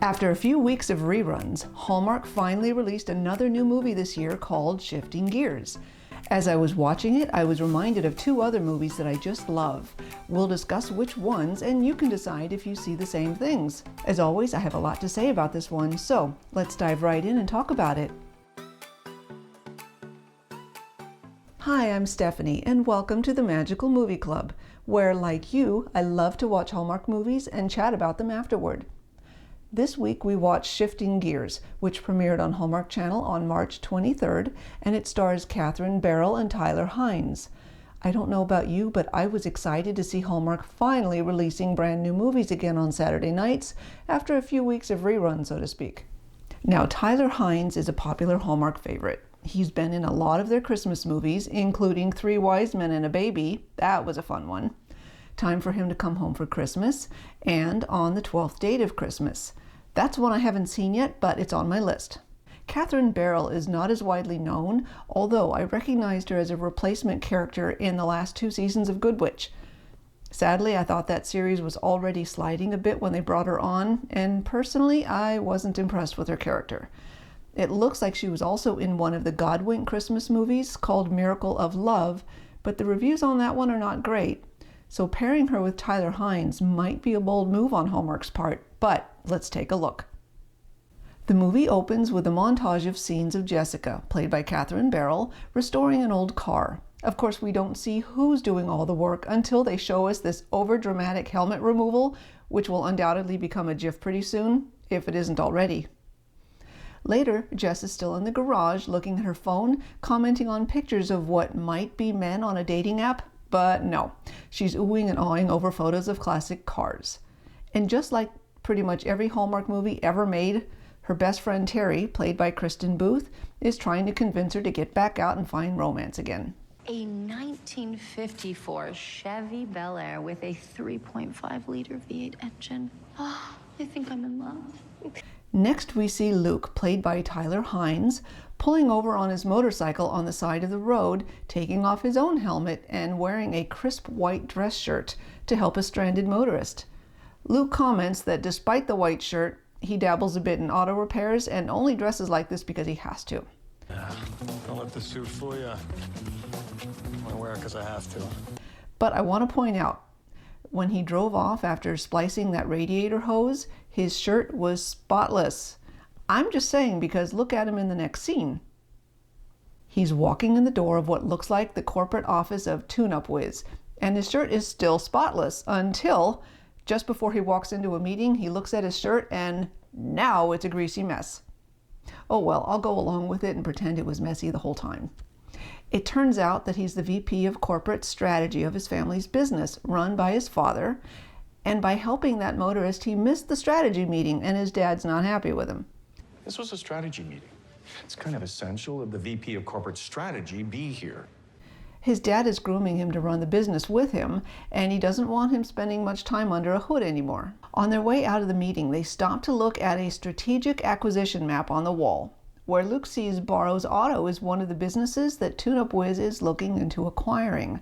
After a few weeks of reruns, Hallmark finally released another new movie this year called Shifting Gears. As I was watching it, I was reminded of two other movies that I just love. We'll discuss which ones, and you can decide if you see the same things. As always, I have a lot to say about this one, so let's dive right in and talk about it. Hi, I'm Stephanie, and welcome to the Magical Movie Club, where, like you, I love to watch Hallmark movies and chat about them afterward. This week we watched Shifting Gears, which premiered on Hallmark Channel on March 23rd, and it stars Kathryn Barrell and Tyler Hynes. I don't know about you, but I was excited to see Hallmark finally releasing brand new movies again on Saturday nights, after a few weeks of reruns, so to speak. Now, Tyler Hynes is a popular Hallmark favorite. He's been in a lot of their Christmas movies, including Three Wise Men and a Baby. That was a fun one. Time for Him to Come Home for Christmas, and On the 12th Date of Christmas. That's one I haven't seen yet, but it's on my list. Kathryn Barrell is not as widely known, although I recognized her as a replacement character in the last two seasons of Good Witch. Sadly, I thought that series was already sliding a bit when they brought her on, and personally, I wasn't impressed with her character. It looks like she was also in one of the Godwink Christmas movies called Miracle of Love, but the reviews on that one are not great. So pairing her with Tyler Hynes might be a bold move on Hallmark's part, but let's take a look. The movie opens with a montage of scenes of Jessica, played by Kathryn Barrell, restoring an old car. Of course, we don't see who's doing all the work until they show us this over-dramatic helmet removal, which will undoubtedly become a GIF pretty soon, if it isn't already. Later, Jess is still in the garage looking at her phone, commenting on pictures of what might be men on a dating app, but no, she's oohing and awing over photos of classic cars. And just like pretty much every Hallmark movie ever made, her best friend Terry, played by Kristen Booth, is trying to convince her to get back out and find romance again. A 1954 Chevy Bel Air with a 3.5-liter V8 engine. Oh, I think I'm in love. Next, we see Luke, played by Tyler Hynes, pulling over on his motorcycle on the side of the road, taking off his own helmet and wearing a crisp white dress shirt to help a stranded motorist. Luke comments that despite the white shirt, he dabbles a bit in auto repairs and only dresses like this because he has to. Don't let the suit fool you. I wear it because I have to. But I want to point out, when he drove off after splicing that radiator hose, his shirt was spotless. I'm just saying because look at him in the next scene. He's walking in the door of what looks like the corporate office of Tune-Up Wiz, and his shirt is still spotless until, just before he walks into a meeting, he looks at his shirt and now it's a greasy mess. Oh well, I'll go along with it and pretend it was messy the whole time. It turns out that he's the VP of corporate strategy of his family's business, run by his father, and by helping that motorist, he missed the strategy meeting and his dad's not happy with him. This was a strategy meeting. It's kind of essential that the VP of corporate strategy be here. His dad is grooming him to run the business with him, and he doesn't want him spending much time under a hood anymore. On their way out of the meeting, they stop to look at a strategic acquisition map on the wall, where Luke sees Barrow's Auto is one of the businesses that Tune-Up Wiz is looking into acquiring.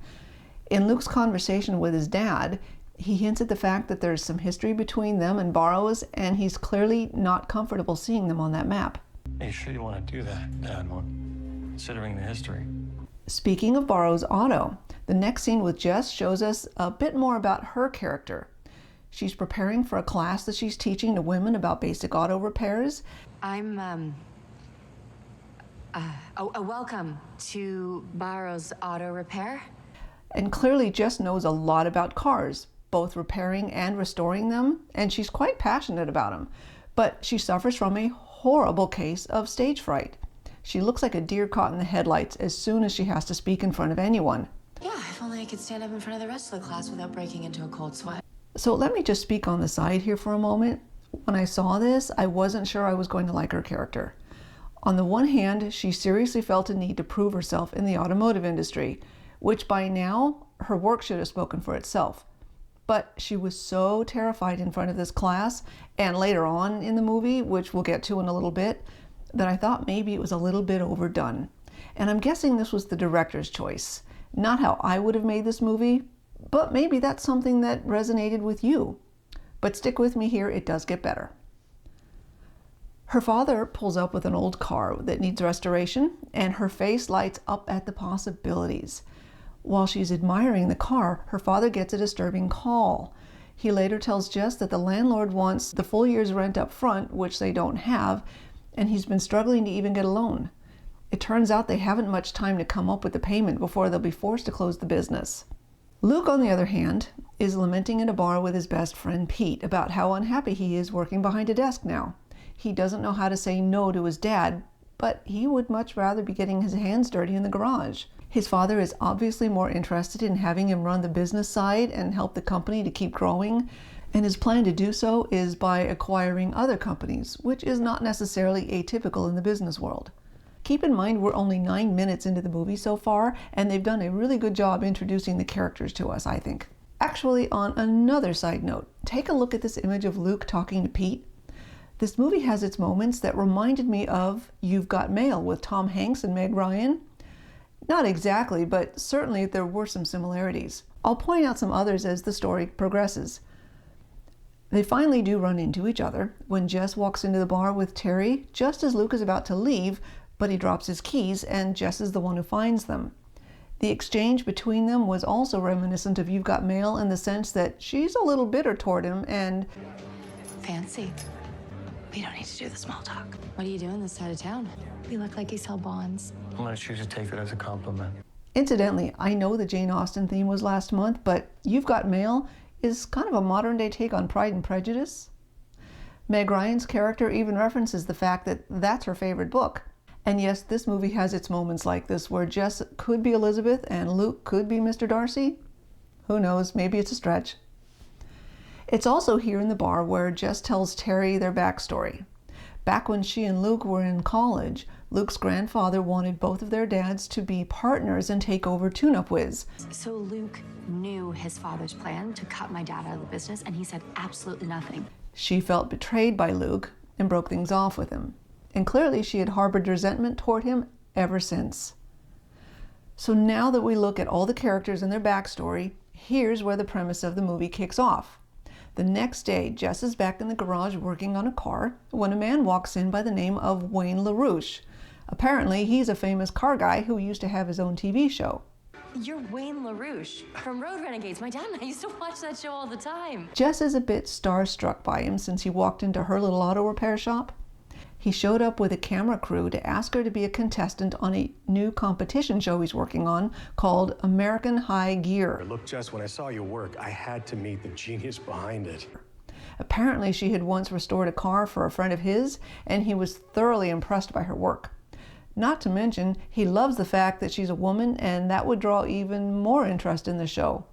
In Luke's conversation with his dad, he hints at the fact that there's some history between them and Barrow's, and he's clearly not comfortable seeing them on that map. Are you sure you want to do that, Dad? Well, considering the history. Speaking of Barrow's Auto, the next scene with Jess shows us a bit more about her character. She's preparing for a class that she's teaching to women about basic auto repairs. I'm, welcome to Barrow's Auto Repair. And clearly Jess knows a lot about cars, both repairing and restoring them, and she's quite passionate about them. But she suffers from a horrible case of stage fright. She looks like a deer caught in the headlights as soon as she has to speak in front of anyone. Yeah, if only I could stand up in front of the rest of the class without breaking into a cold sweat. So let me just speak on the side here for a moment. When I saw this, I wasn't sure I was going to like her character. On the one hand, she seriously felt a need to prove herself in the automotive industry, which by now, her work should have spoken for itself. But she was so terrified in front of this class, and later on in the movie, which we'll get to in a little bit, that I thought maybe it was a little bit overdone. And I'm guessing this was the director's choice. Not how I would have made this movie, but maybe that's something that resonated with you. But stick with me here, it does get better. Her father pulls up with an old car that needs restoration, and her face lights up at the possibilities. While she's admiring the car, her father gets a disturbing call. He later tells Jess that the landlord wants the full year's rent up front, which they don't have, and he's been struggling to even get a loan. It turns out they haven't much time to come up with the payment before they'll be forced to close the business. Luke, on the other hand, is lamenting in a bar with his best friend Pete about how unhappy he is working behind a desk now. He doesn't know how to say no to his dad, but he would much rather be getting his hands dirty in the garage. His father is obviously more interested in having him run the business side and help the company to keep growing, and his plan to do so is by acquiring other companies, which is not necessarily atypical in the business world. Keep in mind we're only 9 minutes into the movie so far, and they've done a really good job introducing the characters to us, I think. Actually, on another side note, take a look at this image of Luke talking to Pete. This movie has its moments that reminded me of You've Got Mail with Tom Hanks and Meg Ryan. Not exactly, but certainly there were some similarities. I'll point out some others as the story progresses. They finally do run into each other when Jess walks into the bar with Terry just as Luke is about to leave, but he drops his keys and Jess is the one who finds them. The exchange between them was also reminiscent of You've Got Mail in the sense that she's a little bitter toward him and... Fancy. We don't need to do the small talk. What are you doing this side of town? You look like you sell bonds. Unless you should take that as a compliment. Incidentally, I know the Jane Austen theme was last month, but You've Got Mail is kind of a modern-day take on Pride and Prejudice. Meg Ryan's character even references the fact that that's her favorite book. And yes, this movie has its moments like this where Jess could be Elizabeth and Luke could be Mr. Darcy. Who knows, maybe it's a stretch. It's also here in the bar where Jess tells Terry their backstory. Back when she and Luke were in college, Luke's grandfather wanted both of their dads to be partners and take over Tune Up Wiz. So Luke knew his father's plan to cut my dad out of the business, and he said absolutely nothing. She felt betrayed by Luke and broke things off with him. And clearly she had harbored resentment toward him ever since. So now that we look at all the characters and their backstory, here's where the premise of the movie kicks off. The next day, Jess is back in the garage working on a car when a man walks in by the name of Wayne LaRouche. Apparently, he's a famous car guy who used to have his own TV show. You're Wayne LaRouche from Road Renegades. My dad and I used to watch that show all the time. Jess is a bit starstruck by him since he walked into her little auto repair shop. He showed up with a camera crew to ask her to be a contestant on a new competition show he's working on called American High Gear. Look, Jess, when I saw your work, I had to meet the genius behind it. Apparently, she had once restored a car for a friend of his, and he was thoroughly impressed by her work. Not to mention, he loves the fact that she's a woman, and that would draw even more interest in the show.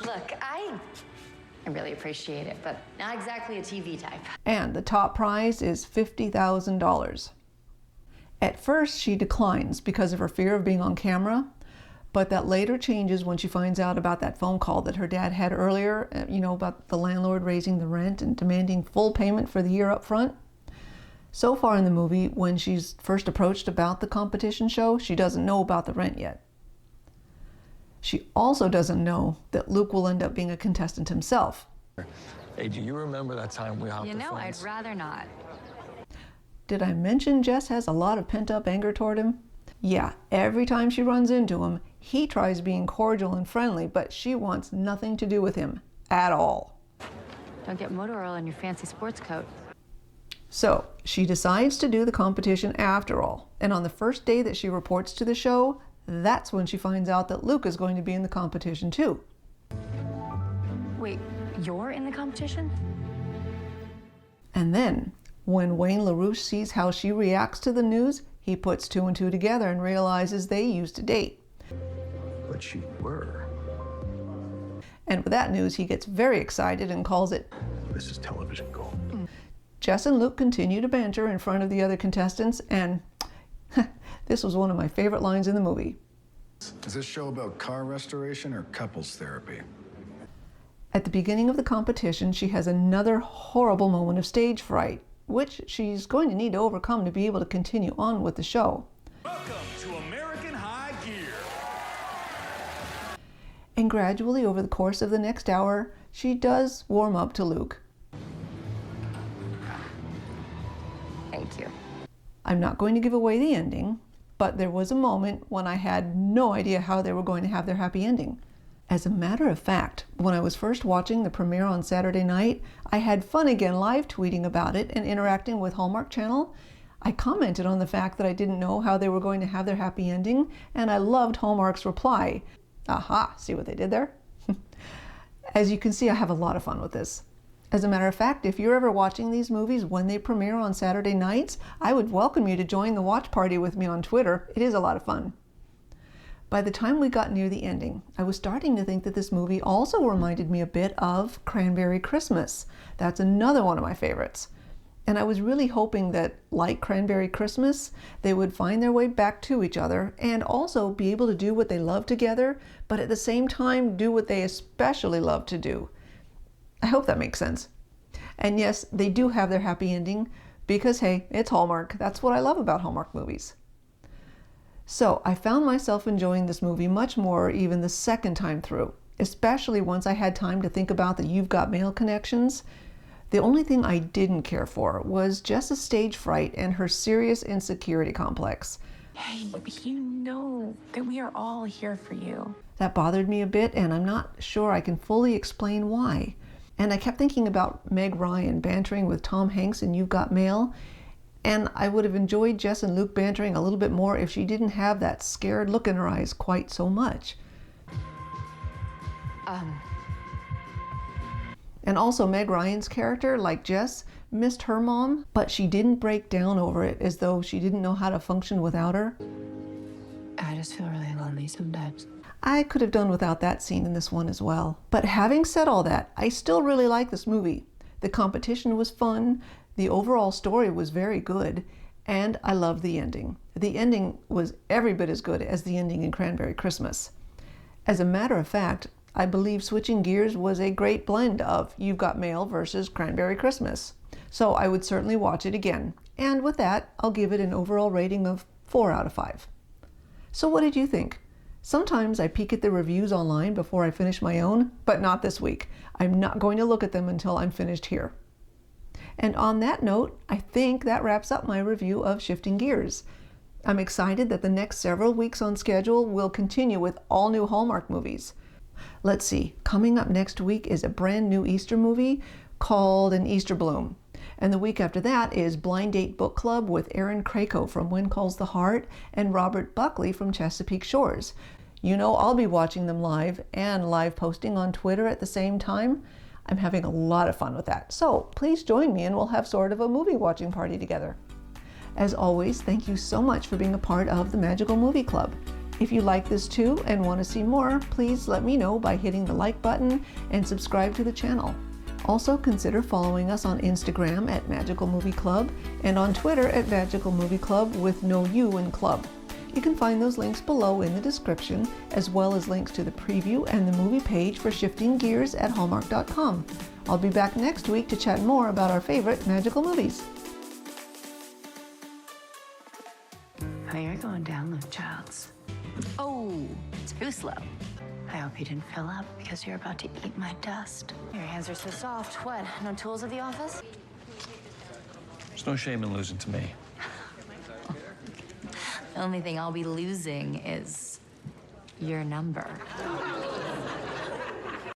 Look, I really appreciate it, but not exactly a TV type. And the top prize is $50,000. At first, she declines because of her fear of being on camera, but that later changes when she finds out about that phone call that her dad had earlier, about the landlord raising the rent and demanding full payment for the year up front. So far in the movie, when she's first approached about the competition show, she doesn't know about the rent yet. She also doesn't know that Luke will end up being a contestant himself. Hey, do you remember that time we hopped the fence? I'd rather not. Did I mention Jess has a lot of pent-up anger toward him? Yeah, every time she runs into him, he tries being cordial and friendly, but she wants nothing to do with him at all. Don't get motor oil in your fancy sports coat. So she decides to do the competition after all, and on the first day that she reports to the show, that's when she finds out that Luke is going to be in the competition too. Wait, you're in the competition? And then, when Wayne LaRouche sees how she reacts to the news, he puts two and two together and realizes they used to date. But you were. And with that news, he gets very excited and calls it, This is television gold. Jess and Luke continue to banter in front of the other contestants, and this was one of my favorite lines in the movie. Is this show about car restoration or couples therapy? At the beginning of the competition, she has another horrible moment of stage fright, which she's going to need to overcome to be able to continue on with the show. Welcome to American High Gear. And gradually, over the course of the next hour, she does warm up to Luke. Thank you. I'm not going to give away the ending, but there was a moment when I had no idea how they were going to have their happy ending. As a matter of fact, when I was first watching the premiere on Saturday night, I had fun again live tweeting about it and interacting with Hallmark Channel. I commented on the fact that I didn't know how they were going to have their happy ending, and I loved Hallmark's reply. Aha, see what they did there? As you can see, I have a lot of fun with this. As a matter of fact, if you're ever watching these movies when they premiere on Saturday nights, I would welcome you to join the watch party with me on Twitter. It is a lot of fun. By the time we got near the ending, I was starting to think that this movie also reminded me a bit of Cranberry Christmas. That's another one of my favorites. And I was really hoping that, like Cranberry Christmas, they would find their way back to each other and also be able to do what they love together, but at the same time do what they especially love to do. I hope that makes sense. And yes, they do have their happy ending because, hey, it's Hallmark. That's what I love about Hallmark movies. So I found myself enjoying this movie much more even the second time through, especially once I had time to think about the You've Got Mail connections. The only thing I didn't care for was Jess's stage fright and her serious insecurity complex. Hey, you know that we are all here for you. That bothered me a bit, and I'm not sure I can fully explain why. And I kept thinking about Meg Ryan bantering with Tom Hanks in You've Got Mail, and I would have enjoyed Jess and Luke bantering a little bit more if she didn't have that scared look in her eyes quite so much. And also Meg Ryan's character, like Jess, missed her mom, but she didn't break down over it as though she didn't know how to function without her. I just feel really lonely sometimes. I could have done without that scene in this one as well. But having said all that, I still really like this movie. The competition was fun, the overall story was very good, and I loved the ending. The ending was every bit as good as the ending in Cranberry Christmas. As a matter of fact, I believe Switching Gears was a great blend of You've Got Mail versus Cranberry Christmas. So I would certainly watch it again. And with that, I'll give it an overall rating of 4 out of 5. So what did you think? Sometimes I peek at the reviews online before I finish my own, but not this week. I'm not going to look at them until I'm finished here. And on that note, I think that wraps up my review of Shifting Gears. I'm excited that the next several weeks on schedule will continue with all new Hallmark movies. Let's see, coming up next week is a brand new Easter movie called An Easter Bloom. And the week after that is Blind Date Book Club with Aaron Krakow from When Calls the Heart and Robert Buckley from Chesapeake Shores. You know I'll be watching them live and live posting on Twitter at the same time. I'm having a lot of fun with that. So please join me and we'll have sort of a movie watching party together. As always, thank you so much for being a part of the Magical Movie Club. If you like this too and want to see more, please let me know by hitting the like button and subscribe to the channel. Also consider following us on Instagram at Magical Movie Club and on Twitter at Magical Movie Club with no U in club. You can find those links below in the description, as well as links to the preview and the movie page for Shifting Gears at Hallmark.com. I'll be back next week to chat more about our favorite magical movies. Oh, you're going down, Luke Childs. Oh, too slow. I hope you didn't fill up because you're about to eat my dust. Your hands are so soft. What? No tools at the office? There's no shame in losing to me. The only thing I'll be losing is your number.